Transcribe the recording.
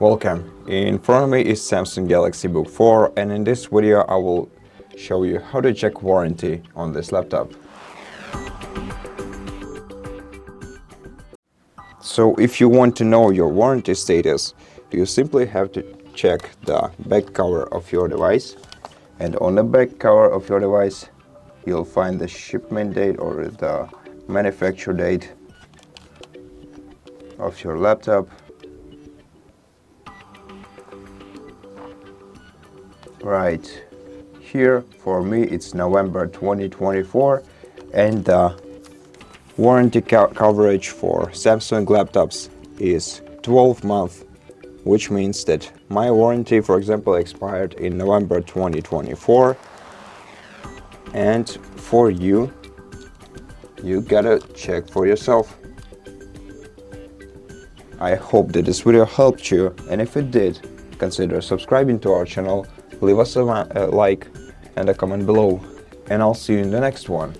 Welcome. In front of me is Samsung Galaxy Book4, and in this video I will show you how to check warranty on this laptop. So if you want to know your warranty status, you simply have to check the back cover of your device, and on the back cover of your device you'll find the shipment date or the manufacture date of your laptop. Right here for me it's November 2024, and the warranty coverage for Samsung laptops is 12 months, which means that my warranty, for example, expired in November 2024, and for you gotta check for yourself. I hope that this video helped you, and if it did, consider subscribing to our channel, leave us a like and a comment below, and I'll see you in the next one.